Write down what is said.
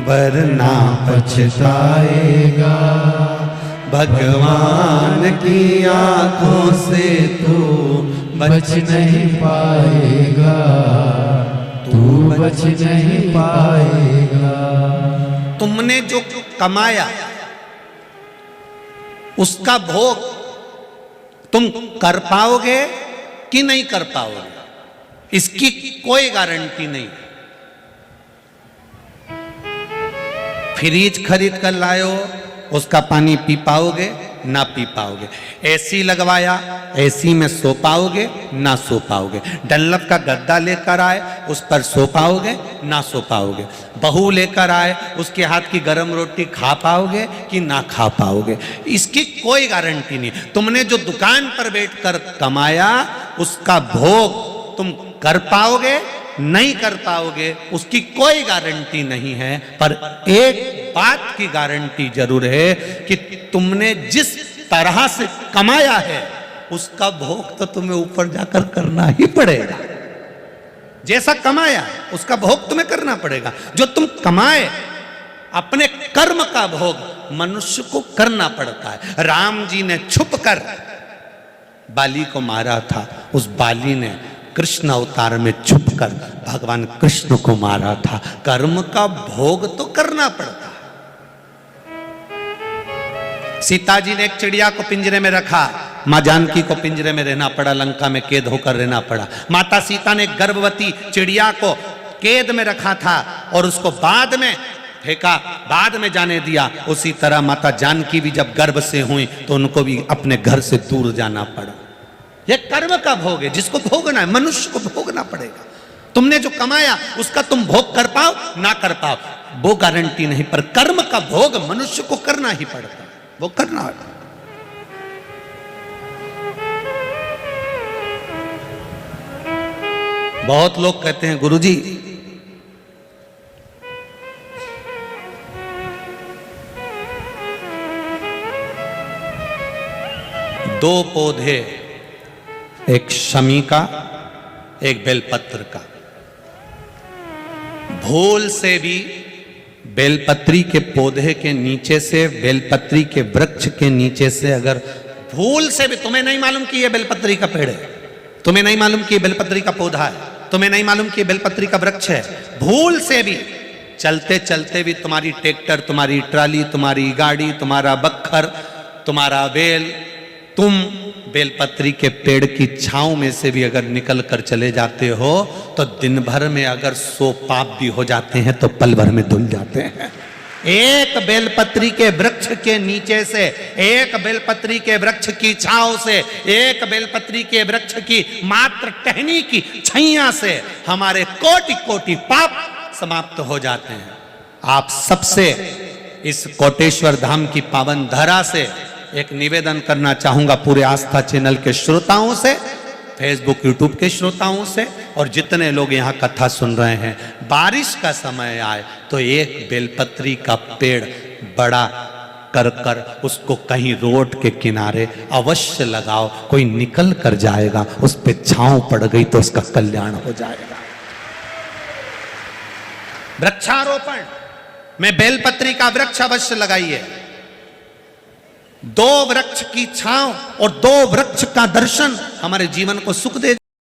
वरना पछताएगा। भगवान की आंखों से तू बच नहीं पाएगा, तू बच नहीं पाएगा। तुमने जो कमाया उसका भोग तुम कर पाओगे कि नहीं कर पाओगे, इसकी कोई गारंटी नहीं। फ्रिज खरीद कर लाए हो, उसका पानी पी पाओगे ना पी पाओगे। एसी लगवाया, एसी में सो पाओगे ना सो पाओगे। डनलप का गद्दा लेकर आए, उस पर सो पाओगे ना सो पाओगे। बहू लेकर आए, उसके हाथ की गर्म रोटी खा पाओगे कि ना खा पाओगे, इसकी कोई गारंटी नहीं। तुमने जो दुकान पर बैठकर कमाया उसका भोग तुम कर पाओगे नहीं कर पाओगे, उसकी कोई गारंटी नहीं है। पर एक बात की गारंटी जरूर है कि तुमने जिस तरह से कमाया है उसका भोग तो तुम्हें ऊपर जाकर करना ही पड़ेगा। जैसा कमाया उसका भोग तुम्हें करना पड़ेगा। जो तुम कमाए अपने कर्म का भोग मनुष्य को करना पड़ता है। राम जी ने छुपकर बाली को मारा था, उस बाली ने कृष्ण अवतार में छुपकर भगवान कृष्ण को मारा था। कर्म का भोग तो करना पड़ता है। सीता जी ने एक चिड़िया को पिंजरे में रखा, मां जानकी को पिंजरे में रहना पड़ा, लंका में कैद होकर रहना पड़ा। माता सीता ने गर्भवती चिड़िया को कैद में रखा था और उसको बाद में फेंका, बाद में जाने दिया। उसी तरह माता जानकी भी जब गर्भ से हुई तो उनको भी अपने घर से दूर जाना पड़ा। यह कर्म का भोग है, जिसको भोगना है, मनुष्य को भोगना पड़ेगा। तुमने जो कमाया उसका तुम भोग कर पाओ ना कर पाओ वो गारंटी नहीं, पर कर्म का भोग मनुष्य को करना ही पड़ता है, वो करना है। बहुत लोग कहते हैं गुरुजी दो पौधे, एक शमी का एक बेलपत्र का, भूल से भी बेलपत्री के पौधे के नीचे से, बेलपत्री के वृक्ष के नीचे से अगर भूल से भी, तुम्हें नहीं मालूम कि यह बेलपत्री का पेड़ है, तुम्हें नहीं मालूम कि यह बेलपत्री का पौधा है, तुम्हें नहीं मालूम कि यह बेलपत्री का वृक्ष है, भूल से भी चलते चलते भी तुम्हारी ट्रैक्टर, तुम्हारी ट्राली, तुम्हारी गाड़ी, तुम्हारा बक्खर, तुम्हारा बेल, तुम बेलपत्री के पेड़ की छांव में से भी अगर निकल कर चले जाते हो तो दिन भर में अगर 100 पाप भी हो जाते हैं तो पल भर में धुल जाते हैं। एक बेलपत्री के वृक्ष के नीचे से, एक बेलपत्री के वृक्ष की छांव से, एक बेलपत्री के वृक्ष की मात्र टहनी की छैया से हमारे कोटि कोटि पाप समाप्त हो जाते हैं। आप सबसे इस कोटेश्वर धाम की पावन धरा से एक निवेदन करना चाहूंगा, पूरे आस्था चैनल के श्रोताओं से, फेसबुक यूट्यूब के श्रोताओं से, और जितने लोग यहाँ कथा सुन रहे हैं, बारिश का समय आए तो एक बेलपत्री का पेड़ बड़ा कर कर उसको कहीं रोड के किनारे अवश्य लगाओ। कोई निकल कर जाएगा, उस पे छांव पड़ गई तो उसका कल्याण हो जाएगा। वृक्षारोपण में बेलपत्री का वृक्ष अवश्य लगाइए। 2 वृक्ष की छांव और 2 वृक्ष का दर्शन हमारे जीवन को सुख दे